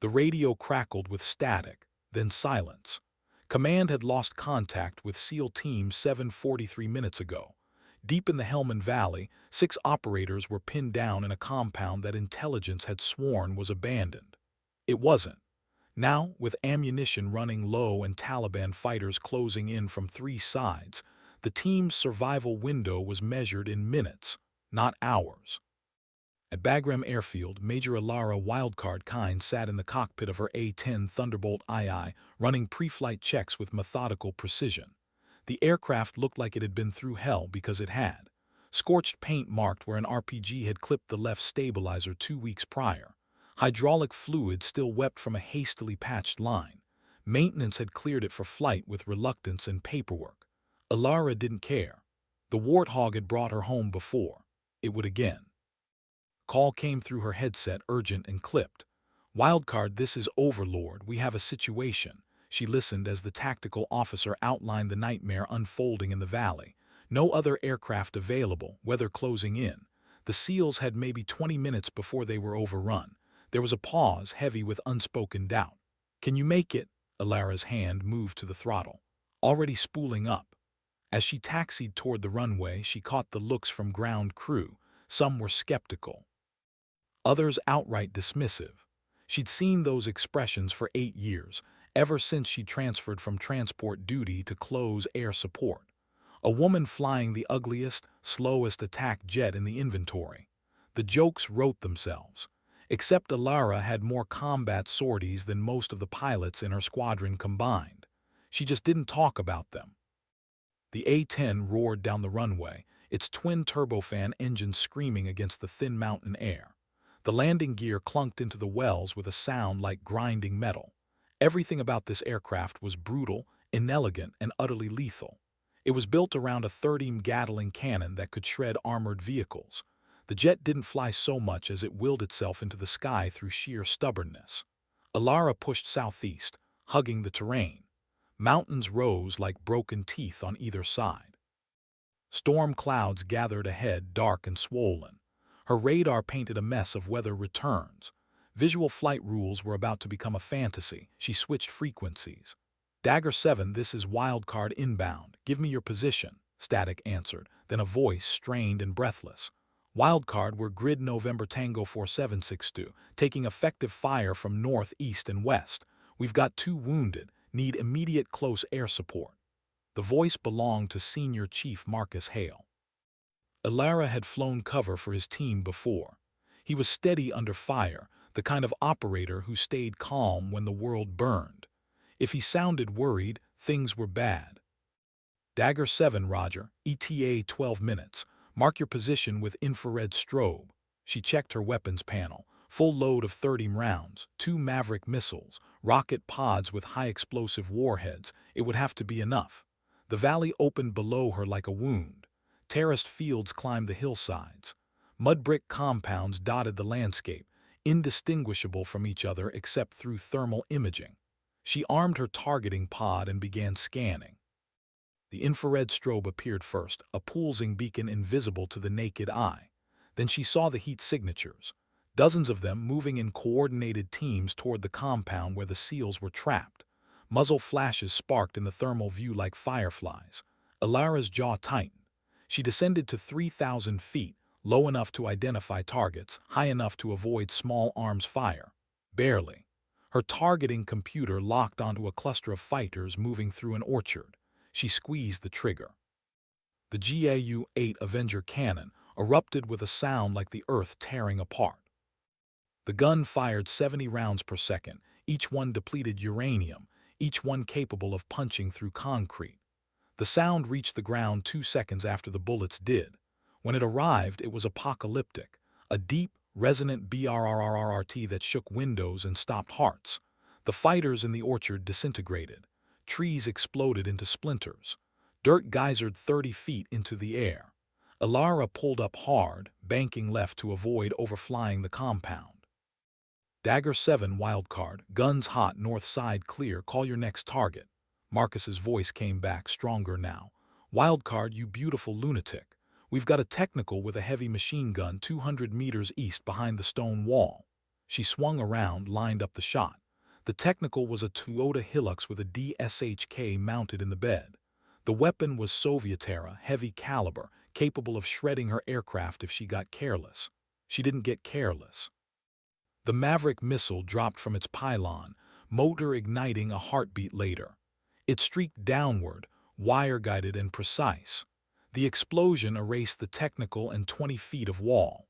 The radio crackled with static, then silence. Command had lost contact with SEAL Team 743 minutes ago. Deep in the Helmand Valley, 6 operators were pinned down in a compound that intelligence had sworn was abandoned. It wasn't. Now, with ammunition running low and Taliban fighters closing in from 3 sides, the team's survival window was measured in minutes, not hours. At Bagram Airfield, Major Alara Wildcard Kine sat in the cockpit of her A-10 Thunderbolt II, running pre-flight checks with methodical precision. The aircraft looked like it had been through hell because it had. Scorched paint marked where an RPG had clipped the left stabilizer 2 weeks prior. Hydraulic fluid still wept from a hastily patched line. Maintenance had cleared it for flight with reluctance and paperwork. Alara didn't care. The Warthog had brought her home before. It would again. Call came through her headset, urgent and clipped. Wildcard, this is Overlord. We have a situation. She listened as the tactical officer outlined the nightmare unfolding in the valley. No other aircraft available, weather closing in. The SEALs had maybe 20 minutes before they were overrun. There was a pause, heavy with unspoken doubt. Can you make it? Alara's hand moved to the throttle, already spooling up. As she taxied toward the runway, she caught the looks from ground crew. Some were skeptical, others outright dismissive. She'd seen those expressions for 8 years, ever since she transferred from transport duty to close air support. A woman flying the ugliest, slowest attack jet in the inventory. The jokes wrote themselves. Except Alara had more combat sorties than most of the pilots in her squadron combined. She just didn't talk about them. The A-10 roared down the runway, its twin turbofan engine screaming against the thin mountain air. The landing gear clunked into the wells with a sound like grinding metal. Everything about this aircraft was brutal, inelegant, and utterly lethal. It was built around a 30mm Gatling cannon that could shred armored vehicles. The jet didn't fly so much as it willed itself into the sky through sheer stubbornness. Alara pushed southeast, hugging the terrain. Mountains rose like broken teeth on either side. Storm clouds gathered ahead, dark and swollen. Her radar painted a mess of weather returns. Visual flight rules were about to become a fantasy. She switched frequencies. Dagger 7, this is Wildcard inbound. Give me your position, Static answered, then a voice strained and breathless. Wildcard, we're grid November Tango 4762, taking effective fire from north, east, and west. We've got 2 wounded, need immediate close air support. The voice belonged to Senior Chief Marcus Hale. Alara had flown cover for his team before. He was steady under fire, the kind of operator who stayed calm when the world burned. If he sounded worried, things were bad. Dagger 7, Roger, ETA 12 minutes. Mark your position with infrared strobe. She checked her weapons panel. Full load of 30 rounds, 2 Maverick missiles, rocket pods with high-explosive warheads. It would have to be enough. The valley opened below her like a wound. Terraced fields climbed the hillsides. Mud brick compounds dotted the landscape, indistinguishable from each other except through thermal imaging. She armed her targeting pod and began scanning. The infrared strobe appeared first, a pulsing beacon invisible to the naked eye. Then she saw the heat signatures, dozens of them moving in coordinated teams toward the compound where the SEALs were trapped. Muzzle flashes sparked in the thermal view like fireflies. Alara's jaw tightened. She descended to 3,000 feet, low enough to identify targets, high enough to avoid small arms fire. Barely. Her targeting computer locked onto a cluster of fighters moving through an orchard. She squeezed the trigger. The GAU-8 Avenger cannon erupted with a sound like the earth tearing apart. The gun fired 70 rounds per second, each one depleted uranium, each one capable of punching through concrete. The sound reached the ground 2 seconds after the bullets did. When it arrived, it was apocalyptic, a deep, resonant brrrrt that shook windows and stopped hearts. The fighters in the orchard disintegrated. Trees exploded into splinters. Dirt geysered 30 feet into the air. Alara pulled up hard, banking left to avoid overflying the compound. Dagger 7, Wildcard, guns hot, north side clear, call your next target. Marcus's voice came back, stronger now. Wildcard, you beautiful lunatic. We've got a technical with a heavy machine gun 200 meters east behind the stone wall. She swung around, lined up the shot. The technical was a Toyota Hilux with a DSHK mounted in the bed. The weapon was Soviet-era, heavy caliber, capable of shredding her aircraft if she got careless. She didn't get careless. The Maverick missile dropped from its pylon, motor igniting a heartbeat later. It streaked downward, wire-guided and precise. The explosion erased the technical and 20 feet of wall.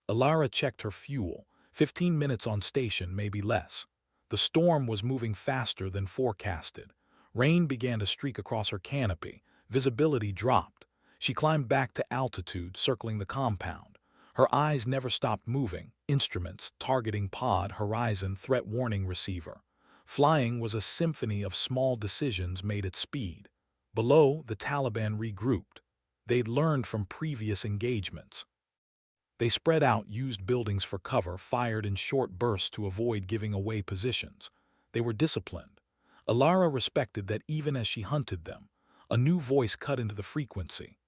Alara checked her fuel, 15 minutes on station, maybe less. The storm was moving faster than forecasted. Rain began to streak across her canopy. Visibility dropped. She climbed back to altitude, circling the compound. Her eyes never stopped moving. Instruments, targeting pod, horizon, threat warning receiver. Flying was a symphony of small decisions made at speed. Below, the Taliban regrouped. They'd learned from previous engagements. They spread out, used buildings for cover, fired in short bursts to avoid giving away positions. They were disciplined. Alara respected that even as she hunted them. A new voice cut into the frequency.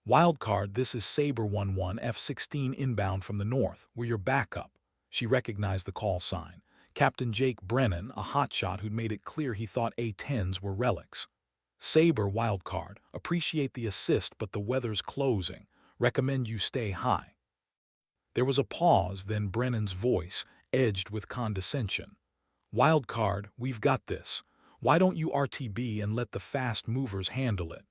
"Wildcard, this is Sabre 11 F-16 inbound from the north. We're your backup." She recognized the call sign. Captain Jake Brennan, a hotshot who'd made it clear he thought A-10s were relics. "Sabre, Wildcard. Appreciate the assist, but the weather's closing. Recommend you stay high." There was a pause, then Brennan's voice, edged with condescension. "Wildcard, we've got this. Why don't you RTB and let the fast movers handle it?"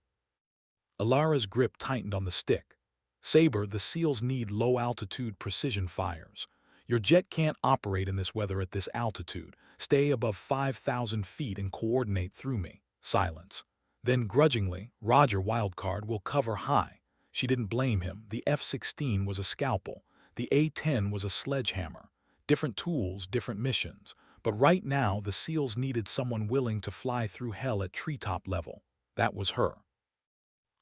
Alara's grip tightened on the stick. "Sabre, the SEALs need low-altitude precision fires. Your jet can't operate in this weather at this altitude. Stay above 5,000 feet and coordinate through me." Silence. Then grudgingly, "Roger, Wildcard, will cover high." She didn't blame him. The F-16 was a scalpel. The A-10 was a sledgehammer. Different tools, different missions. But right now, the SEALs needed someone willing to fly through hell at treetop level. That was her.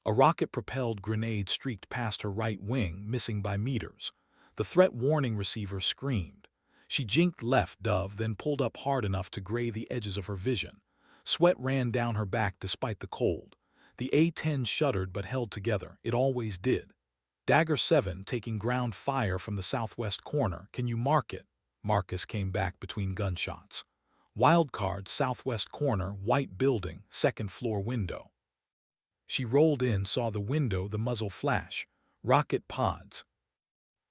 A rocket-propelled grenade streaked past her right wing, missing by meters. The threat warning receiver screamed. She jinked left, dove, then pulled up hard enough to gray the edges of her vision. Sweat ran down her back despite the cold. The A-10 shuddered but held together. It always did. "Dagger 7 taking ground fire from the southwest corner. Can you mark it?" Marcus came back between gunshots. "Wildcard, southwest corner, white building, second floor window." She rolled in, saw the window, the muzzle flash. Rocket pods.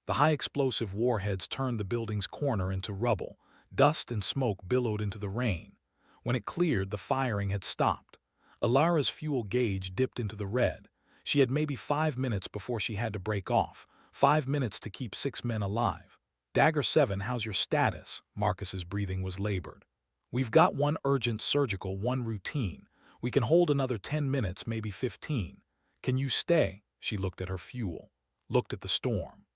The high-explosive warheads turned the building's corner into rubble. Dust and smoke billowed into the rain. When it cleared, the firing had stopped. Alara's fuel gauge dipped into the red. She had maybe 5 minutes before she had to break off. 5 minutes to keep 6 men alive. "Dagger 7, how's your status?" Marcus's breathing was labored. "We've got one urgent surgical, one routine. We can hold another 10 minutes, maybe 15. Can you stay?" She looked at her fuel. Looked at the storm.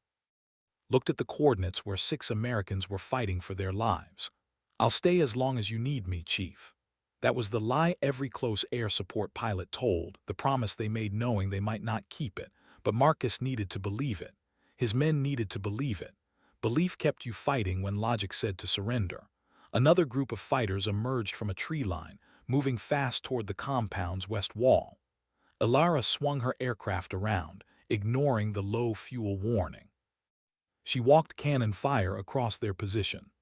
Looked at the coordinates where 6 Americans were fighting for their lives. "I'll stay as long as you need me, Chief." That was the lie every close air support pilot told, the promise they made knowing they might not keep it. But Marcus needed to believe it. His men needed to believe it. Belief kept you fighting when logic said to surrender. Another group of fighters emerged from a tree line, moving fast toward the compound's west wall. Alara swung her aircraft around, ignoring the low fuel warning. She walked cannon fire across their position.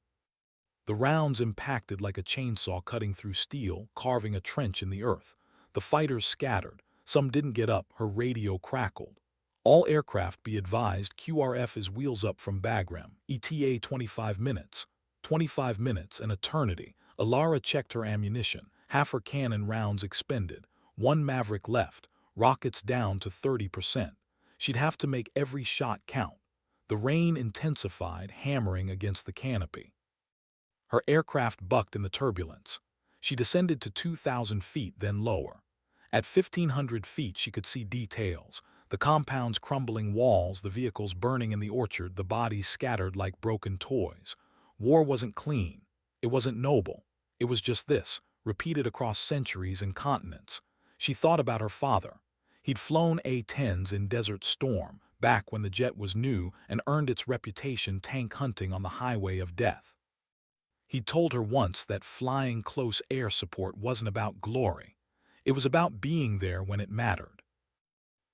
The rounds impacted like a chainsaw cutting through steel, carving a trench in the earth. The fighters scattered. Some didn't get up. Her radio crackled. "All aircraft be advised, QRF is wheels up from Bagram. ETA 25 minutes. 25 minutes, an eternity." Alara checked her ammunition. Half her cannon rounds expended. 1 Maverick left. Rockets down to 30%. She'd have to make every shot count. The rain intensified, hammering against the canopy. Her aircraft bucked in the turbulence. She descended to 2,000 feet, then lower. At 1,500 feet, she could see details. The compound's crumbling walls, the vehicles burning in the orchard, the bodies scattered like broken toys. War wasn't clean. It wasn't noble. It was just this, repeated across centuries and continents. She thought about her father. He'd flown A-10s in Desert Storm, back when the jet was new, and earned its reputation tank hunting on the highway of death. He'd told her once that flying close air support wasn't about glory. It was about being there when it mattered.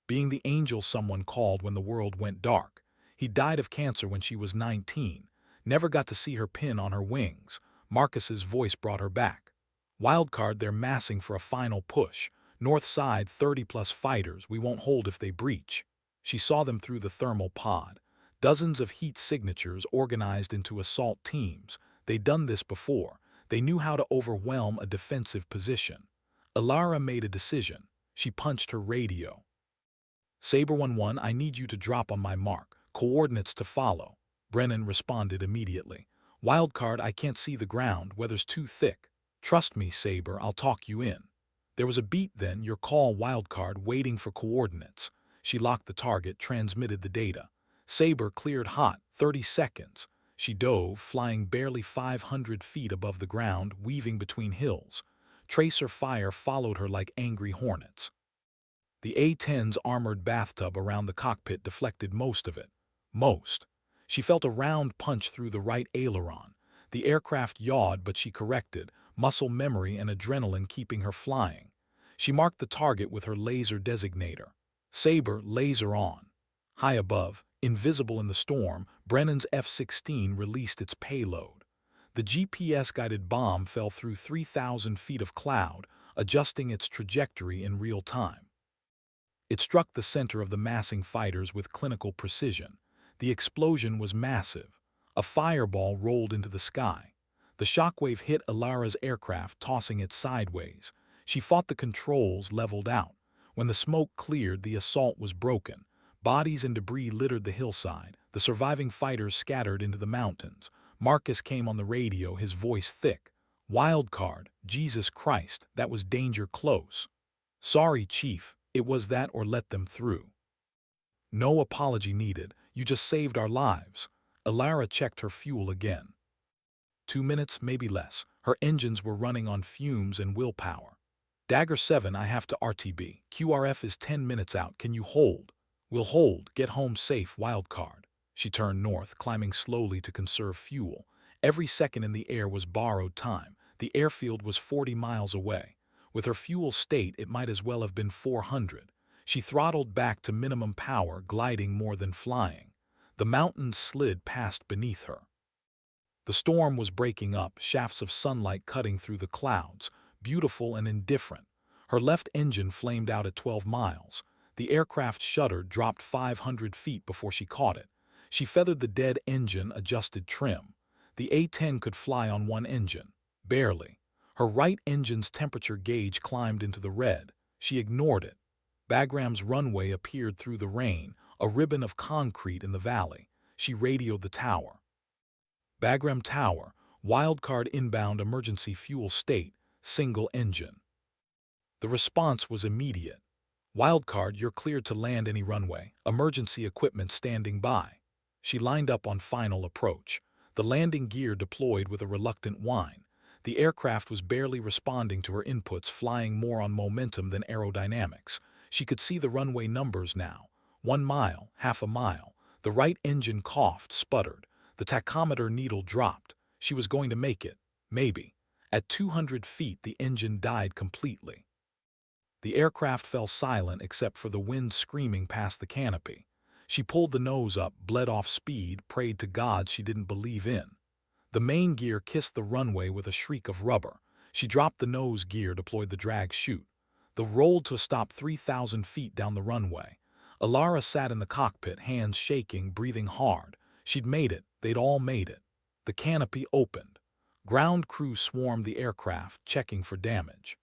Being the angel someone called when the world went dark. He died of cancer when she was 19. Never got to see her pin on her wings. Marcus's voice brought her back. Wildcard, they're massing for a final push. North side, 30-plus fighters. We won't hold if they breach. She saw them through the thermal pod. Dozens of heat signatures organized into assault teams. They'd done this before. They knew how to overwhelm a defensive position. Alara made a decision. She punched her radio. Saber 1-1, I need you to drop on my mark. Coordinates to follow. Brennan responded immediately. Wildcard, I can't see the ground. Weather's too thick. Trust me, Saber, I'll talk you in. There was a beat then, your call, Wildcard, waiting for coordinates. She locked the target, transmitted the data. Saber cleared hot, 30 seconds. She dove, flying barely 500 feet above the ground, weaving between hills. Tracer fire followed her like angry hornets. The A-10's armored bathtub around the cockpit deflected most of it. Most. She felt a round punch through the right aileron. The aircraft yawed, but she corrected, muscle memory and adrenaline keeping her flying. She marked the target with her laser designator. Saber, laser on. High above, invisible in the storm, Brennan's F-16 released its payload. The GPS-guided bomb fell through 3,000 feet of cloud, adjusting its trajectory in real time. It struck the center of the massing fighters with clinical precision. The explosion was massive. A fireball rolled into the sky. The shockwave hit Alara's aircraft, tossing it sideways. She fought the controls, leveled out. When the smoke cleared, the assault was broken. Bodies and debris littered the hillside. The surviving fighters scattered into the mountains. Marcus came on the radio, his voice thick. Wildcard, Jesus Christ, that was danger close. Sorry, Chief, it was that or let them through. No apology needed, you just saved our lives. Alara checked her fuel again. 2 minutes, maybe less. Her engines were running on fumes and willpower. Dagger 7, I have to RTB. QRF is 10 minutes out, can you hold? We'll hold, get home safe, Wildcard. She turned north, climbing slowly to conserve fuel. Every second in the air was borrowed time. The airfield was 40 miles away. With her fuel state, it might as well have been 400. She throttled back to minimum power, gliding more than flying. The mountains slid past beneath her. The storm was breaking up, shafts of sunlight cutting through the clouds, beautiful and indifferent. Her left engine flamed out at 12 miles. The aircraft shuddered, dropped 500 feet before she caught it. She feathered the dead engine, adjusted trim. The A-10 could fly on one engine. Barely. Her right engine's temperature gauge climbed into the red. She ignored it. Bagram's runway appeared through the rain, a ribbon of concrete in the valley. She radioed the tower. Bagram Tower, Wildcard inbound emergency fuel state, single engine. The response was immediate. Wildcard, you're cleared to land any runway. Emergency equipment standing by. She lined up on final approach. The landing gear deployed with a reluctant whine. The aircraft was barely responding to her inputs, flying more on momentum than aerodynamics. She could see the runway numbers now. 1 mile, half a mile. The right engine coughed, sputtered. The tachometer needle dropped. She was going to make it. Maybe. At 200 feet, the engine died completely. The aircraft fell silent except for the wind screaming past the canopy. She pulled the nose up, bled off speed, prayed to God she didn't believe in. The main gear kissed the runway with a shriek of rubber. She dropped the nose gear, deployed the drag chute. The rolled to a stop 3,000 feet down the runway. Alara sat in the cockpit, hands shaking, breathing hard. She'd made it. They'd all made it. The canopy opened. Ground crew swarmed the aircraft, checking for damage.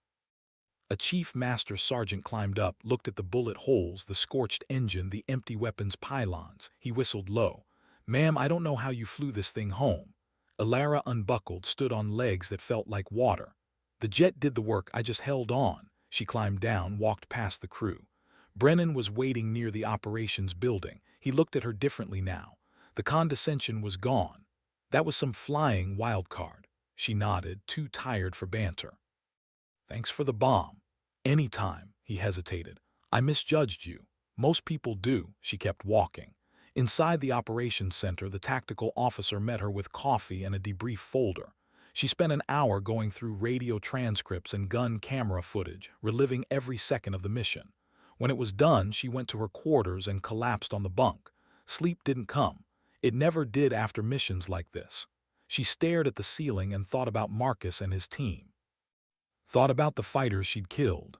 A chief master sergeant climbed up, looked at the bullet holes, the scorched engine, the empty weapons pylons. He whistled low. Ma'am, I don't know how you flew this thing home. Alara unbuckled, stood on legs that felt like water. The jet did the work, I just held on. She climbed down, walked past the crew. Brennan was waiting near the operations building. He looked at her differently now. The condescension was gone. That was some flying Wildcard. She nodded, too tired for banter. Thanks for the bomb. Anytime, he hesitated. I misjudged you. Most people do. She kept walking. Inside the operations center, the tactical officer met her with coffee and a debrief folder. She spent an hour going through radio transcripts and gun camera footage, reliving every second of the mission. When it was done, she went to her quarters and collapsed on the bunk. Sleep didn't come. It never did after missions like this. She stared at the ceiling and thought about Marcus and his team. Thought about the fighters she'd killed.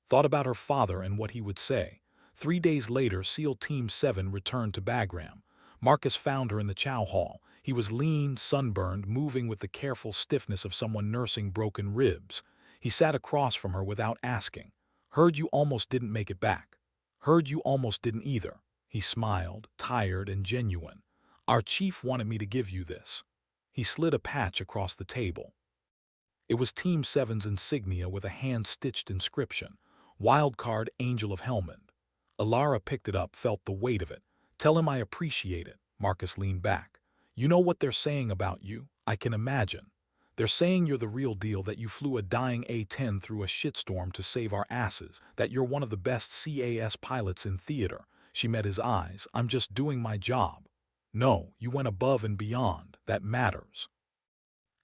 Thought about her father and what he would say. 3 days later, SEAL Team 7 returned to Bagram. Marcus found her in the chow hall. He was lean, sunburned, moving with the careful stiffness of someone nursing broken ribs. He sat across from her without asking. "Heard you almost didn't make it back." "Heard you almost didn't either." He smiled, tired and genuine. "Our chief wanted me to give you this." He slid a patch across the table. It was Team 7's insignia with a hand-stitched inscription, Wildcard Angel of Helmand. Alara picked it up, felt the weight of it. "Tell him I appreciate it." Marcus leaned back. "You know what they're saying about you? I can imagine. They're saying you're the real deal, that you flew a dying A-10 through a shitstorm to save our asses, that you're one of the best CAS pilots in theater." She met his eyes. "I'm just doing my job." "No, you went above and beyond. That matters."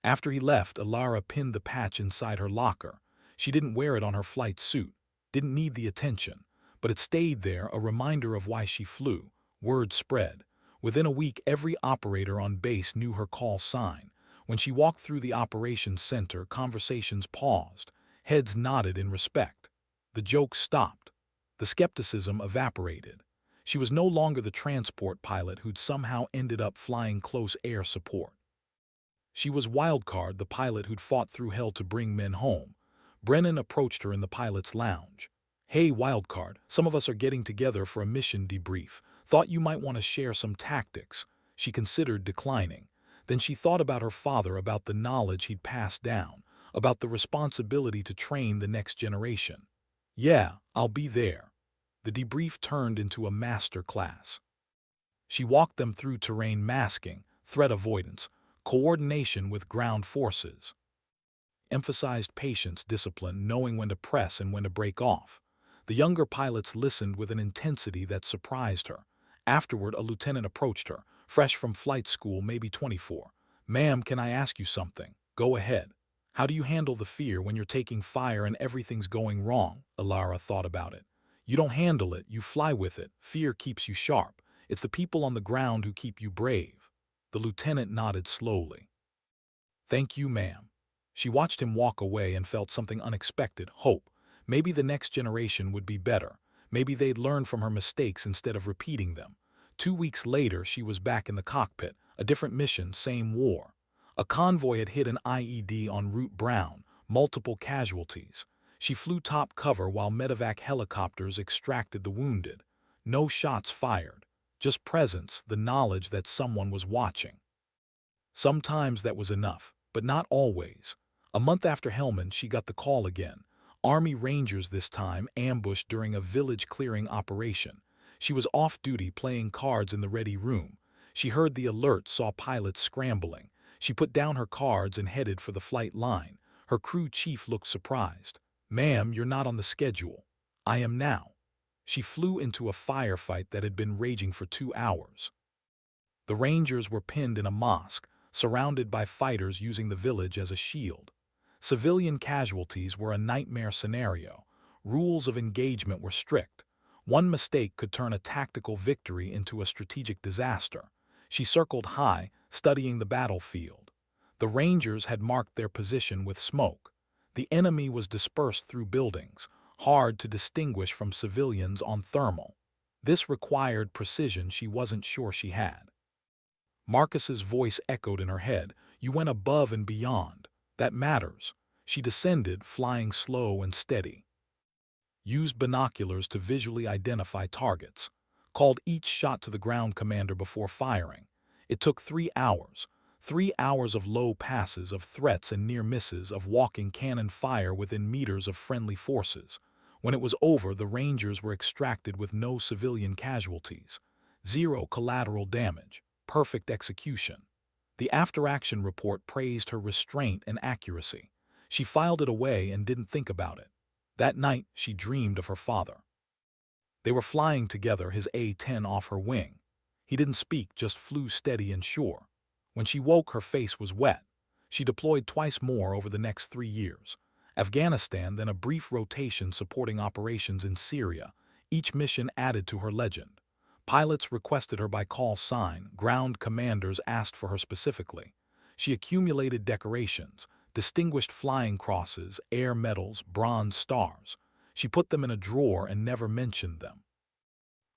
After he left, Alara pinned the patch inside her locker. She didn't wear it on her flight suit, didn't need the attention, but it stayed there, a reminder of why she flew. Word spread. Within a week, every operator on base knew her call sign. When she walked through the operations center, conversations paused. Heads nodded in respect. The jokes stopped. The skepticism evaporated. She was no longer the transport pilot who'd somehow ended up flying close air support. She was Wildcard, the pilot who'd fought through hell to bring men home. Brennan approached her in the pilot's lounge. "Hey, Wildcard, some of us are getting together for a mission debrief. Thought you might want to share some tactics." She considered declining. Then she thought about her father, about the knowledge he'd passed down, about the responsibility to train the next generation. "Yeah, I'll be there." The debrief turned into a master class. She walked them through terrain masking, threat avoidance, coordination with ground forces. Emphasized patience, discipline, knowing when to press and when to break off. The younger pilots listened with an intensity that surprised her. Afterward, a lieutenant approached her, fresh from flight school, maybe 24. "Ma'am, can I ask you something?" "Go ahead." "How do you handle the fear when you're taking fire and everything's going wrong?" Alara thought about it. "You don't handle it, you fly with it. Fear keeps you sharp. It's the people on the ground who keep you brave." The lieutenant nodded slowly. "Thank you, ma'am." She watched him walk away and felt something unexpected, hope. Maybe the next generation would be better. Maybe they'd learn from her mistakes instead of repeating them. 2 weeks later, she was back in the cockpit. A different mission, same war. A convoy had hit an IED on Route Brown, multiple casualties. She flew top cover while medevac helicopters extracted the wounded. No shots fired. Just presence, the knowledge that someone was watching. Sometimes that was enough, but not always. A month after Helmand, she got the call again. Army Rangers this time, ambushed during a village clearing operation. She was off-duty playing cards in the ready room. She heard the alert, saw pilots scrambling. She put down her cards and headed for the flight line. Her crew chief looked surprised. "Ma'am, you're not on the schedule." "I am now." She flew into a firefight that had been raging for 2 hours. The Rangers were pinned in a mosque, surrounded by fighters using the village as a shield. Civilian casualties were a nightmare scenario. Rules of engagement were strict. One mistake could turn a tactical victory into a strategic disaster. She circled high, studying the battlefield. The Rangers had marked their position with smoke. The enemy was dispersed through buildings, hard to distinguish from civilians on thermal. This required precision she wasn't sure she had. Marcus's voice echoed in her head. "You went above and beyond. That matters." She descended, flying slow and steady. Used binoculars to visually identify targets. Called each shot to the ground commander before firing. It took 3 hours. 3 hours of low passes, of threats and near misses, of walking cannon fire within meters of friendly forces. When it was over, the Rangers were extracted with no civilian casualties. Zero collateral damage. Perfect execution. The after-action report praised her restraint and accuracy. She filed it away and didn't think about it. That night, she dreamed of her father. They were flying together, his A-10 off her wing. He didn't speak, just flew steady and sure. When she woke, her face was wet. She deployed twice more over the next 3 years. Afghanistan, then a brief rotation supporting operations in Syria. Each mission added to her legend. Pilots requested her by call sign, ground commanders asked for her specifically. She accumulated decorations, distinguished flying crosses, air medals, bronze stars. She put them in a drawer and never mentioned them.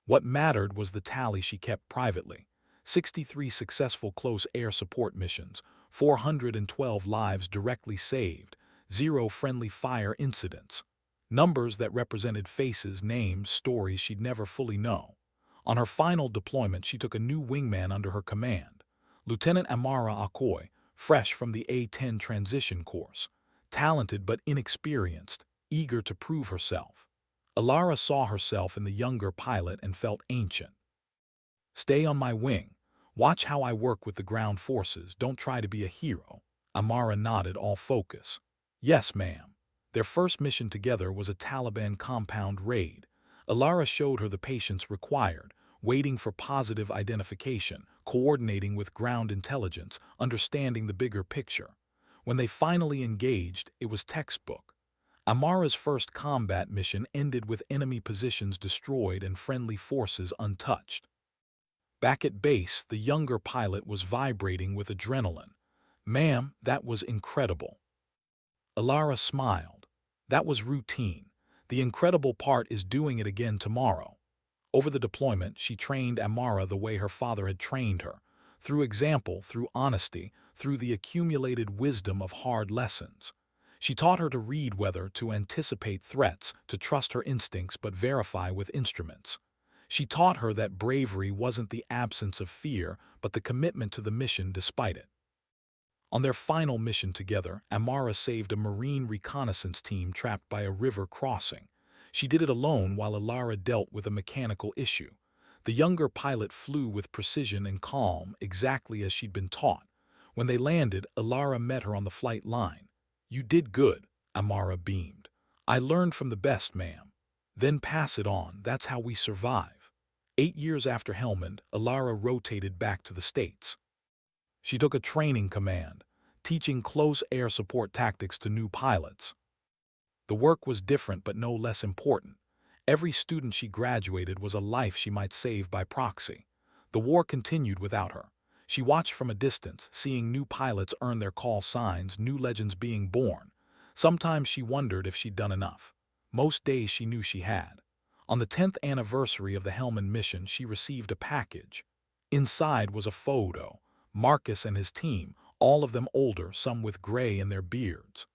What mattered was the tally she kept privately. 63 successful close air support missions, 412 lives directly saved, 0 friendly fire incidents. Numbers that represented faces, names, stories she'd never fully know. On her final deployment, she took a new wingman under her command. Lieutenant Amara Akoy, fresh from the A-10 transition course. Talented but inexperienced, eager to prove herself. Alara saw herself in the younger pilot and felt ancient. Stay on my wing. Watch how I work with the ground forces. Don't try to be a hero. Amara nodded, all focus. Yes, ma'am. Their first mission together was a Taliban compound raid. Alara showed her the patience required, waiting for positive identification, coordinating with ground intelligence, understanding the bigger picture. When they finally engaged, it was textbook. Amara's first combat mission ended with enemy positions destroyed and friendly forces untouched. Back at base, the younger pilot was vibrating with adrenaline. Ma'am, that was incredible. Alara smiled. That was routine. The incredible part is doing it again tomorrow. Over the deployment, she trained Amara the way her father had trained her, through example, through honesty, through the accumulated wisdom of hard lessons. She taught her to read weather, to anticipate threats, to trust her instincts but verify with instruments. She taught her that bravery wasn't the absence of fear, but the commitment to the mission despite it. On their final mission together, Amara saved a Marine reconnaissance team trapped by a river crossing. She did it alone while Alara dealt with a mechanical issue. The younger pilot flew with precision and calm, exactly as she'd been taught. When they landed, Alara met her on the flight line. You did good, Amara beamed. I learned from the best, ma'am. Then pass it on, that's how we survive. 8 years after Helmand, Alara rotated back to the States. She took a training command, teaching close air support tactics to new pilots. The work was different but no less important. Every student she graduated was a life she might save by proxy. The war continued without her. She watched from a distance, seeing new pilots earn their call signs, new legends being born. Sometimes she wondered if she'd done enough. Most days she knew she had. On the 10th anniversary of the Helmand mission, she received a package. Inside was a photo. Marcus and his team, all of them older, some with gray in their beards.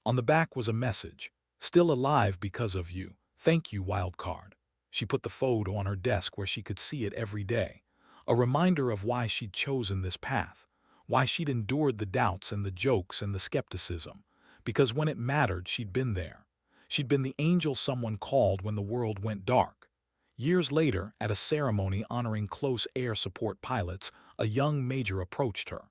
On the back was a message, still alive because of you. Thank you, Wildcard. She put the photo on her desk where she could see it every day. A reminder of why she'd chosen this path, why she'd endured the doubts and the jokes and the skepticism. Because when it mattered, she'd been there. She'd been the angel someone called when the world went dark. Years later, at a ceremony honoring close air support pilots, a young major approached her.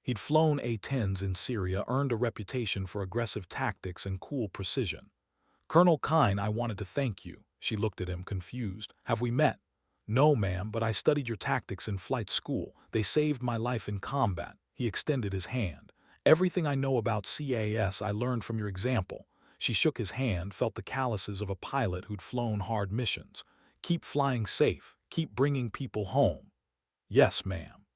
He'd flown A-10s in Syria, earned a reputation for aggressive tactics and cool precision. Colonel Kine, I wanted to thank you. She looked at him, confused. Have we met? No, ma'am, but I studied your tactics in flight school. They saved my life in combat. He extended his hand. Everything I know about CAS I learned from your example. She shook his hand, felt the calluses of a pilot who'd flown hard missions. Keep flying safe. Keep bringing people home. Yes, ma'am.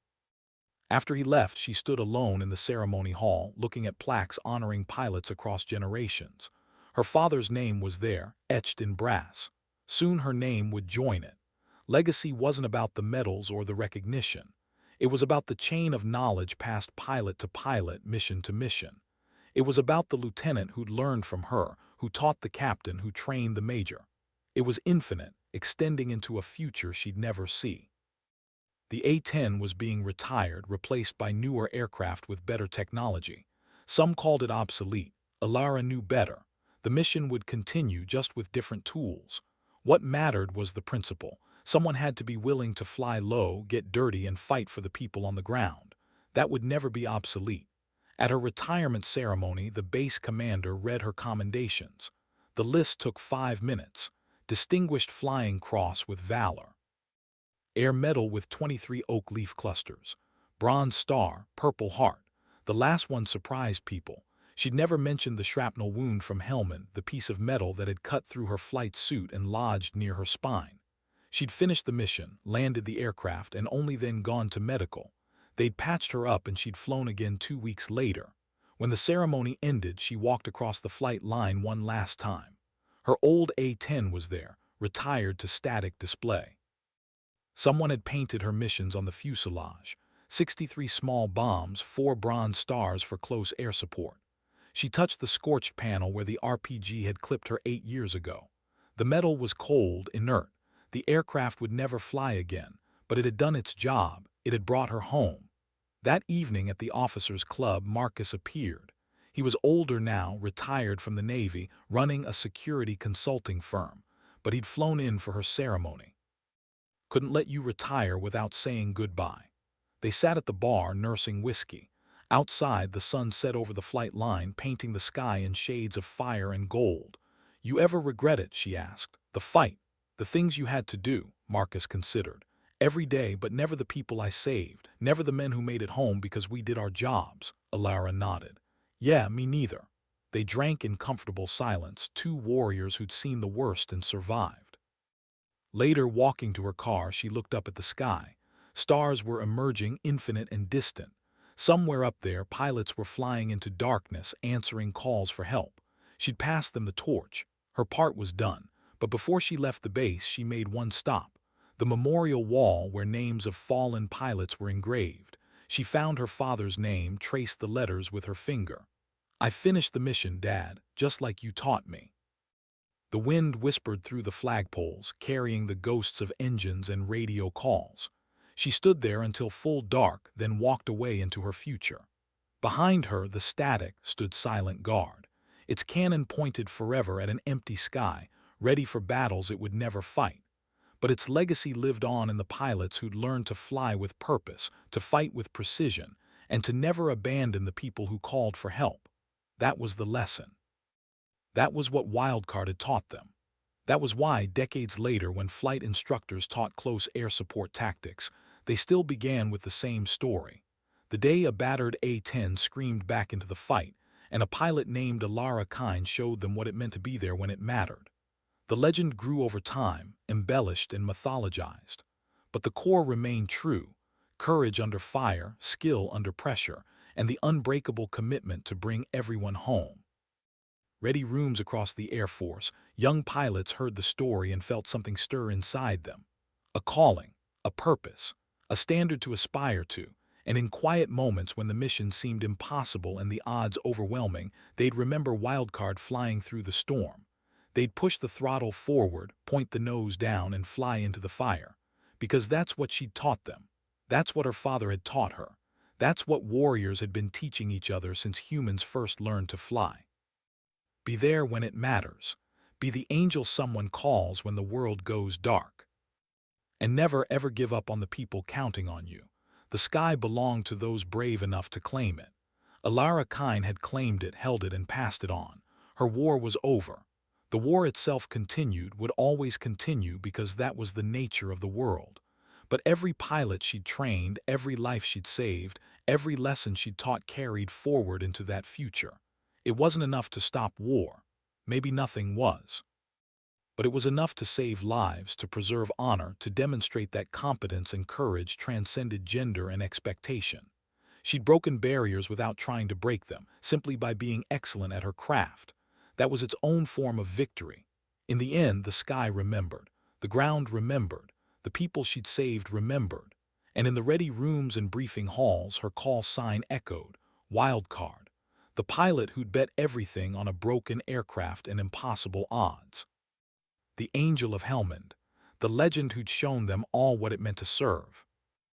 After he left, she stood alone in the ceremony hall, looking at plaques honoring pilots across generations. Her father's name was there, etched in brass. Soon her name would join it. Legacy wasn't about the medals or the recognition. It was about the chain of knowledge passed pilot to pilot, mission to mission. It was about the lieutenant who'd learned from her, who taught the captain, who trained the major. It was infinite, extending into a future she'd never see. The A-10 was being retired, replaced by newer aircraft with better technology. Some called it obsolete. Alara knew better. The mission would continue, just with different tools. What mattered was the principle. Someone had to be willing to fly low, get dirty, and fight for the people on the ground. That would never be obsolete. At her retirement ceremony, the base commander read her commendations. The list took 5 minutes. Distinguished Flying Cross with Valor. Air Medal with 23 oak leaf clusters. Bronze Star, Purple Heart. The last one surprised people. She'd never mentioned the shrapnel wound from Helmand, the piece of metal that had cut through her flight suit and lodged near her spine. She'd finished the mission, landed the aircraft, and only then gone to medical. They'd patched her up and she'd flown again 2 weeks later. When the ceremony ended, she walked across the flight line one last time. Her old A-10 was there, retired to static display. Someone had painted her missions on the fuselage. 63 small bombs, 4 bronze stars for close air support. She touched the scorched panel where the RPG had clipped her 8 years ago. The metal was cold, inert. The aircraft would never fly again, but it had done its job. It had brought her home. That evening at the officers' club, Marcus appeared. He was older now, retired from the Navy, running a security consulting firm, but he'd flown in for her ceremony. Couldn't let you retire without saying goodbye. They sat at the bar, nursing whiskey. Outside, the sun set over the flight line, painting the sky in shades of fire and gold. "You ever regret it?" she asked. "The fight, the things you had to do," Marcus considered. "Every day, but never the people I saved, never the men who made it home because we did our jobs." Alara nodded. "Yeah, me neither." They drank in comfortable silence, two warriors who'd seen the worst and survived. Later, walking to her car, she looked up at the sky. Stars were emerging, infinite and distant. Somewhere up there, pilots were flying into darkness, answering calls for help. She'd passed them the torch. Her part was done. But before she left the base, she made one stop. The memorial wall where names of fallen pilots were engraved. She found her father's name, traced the letters with her finger. "I finished the mission, Dad, just like you taught me." The wind whispered through the flagpoles, carrying the ghosts of engines and radio calls. She stood there until full dark, then walked away into her future. Behind her, the static stood silent guard, its cannon pointed forever at an empty sky, ready for battles it would never fight. But its legacy lived on in the pilots who'd learned to fly with purpose, to fight with precision, and to never abandon the people who called for help. That was the lesson. That was what Wildcard had taught them. That was why, decades later, when flight instructors taught close air support tactics, they still began with the same story. The day a battered A-10 screamed back into the fight, and a pilot named Alara Kine showed them what it meant to be there when it mattered. The legend grew over time, embellished and mythologized. But the core remained true: courage under fire, skill under pressure, and the unbreakable commitment to bring everyone home. Ready rooms across the Air Force, young pilots heard the story and felt something stir inside them. A calling, a purpose, a standard to aspire to, and in quiet moments when the mission seemed impossible and the odds overwhelming, they'd remember Wildcard flying through the storm. They'd push the throttle forward, point the nose down, and fly into the fire. Because that's what she'd taught them. That's what her father had taught her. That's what warriors had been teaching each other since humans first learned to fly. Be there when it matters. Be the angel someone calls when the world goes dark. And never ever give up on the people counting on you. The sky belonged to those brave enough to claim it. Alara Kine had claimed it, held it, and passed it on. Her war was over. The war itself continued, would always continue, because that was the nature of the world. But every pilot she'd trained, every life she'd saved, every lesson she'd taught carried forward into that future. It wasn't enough to stop war. Maybe nothing was. But it was enough to save lives, to preserve honor, to demonstrate that competence and courage transcended gender and expectation. She'd broken barriers without trying to break them, simply by being excellent at her craft. That was its own form of victory. In the end, the sky remembered. The ground remembered. The people she'd saved remembered. And in the ready rooms and briefing halls, her call sign echoed: Wildcard. The pilot who'd bet everything on a broken aircraft and impossible odds. The Angel of Helmand, the legend who'd shown them all what it meant to serve.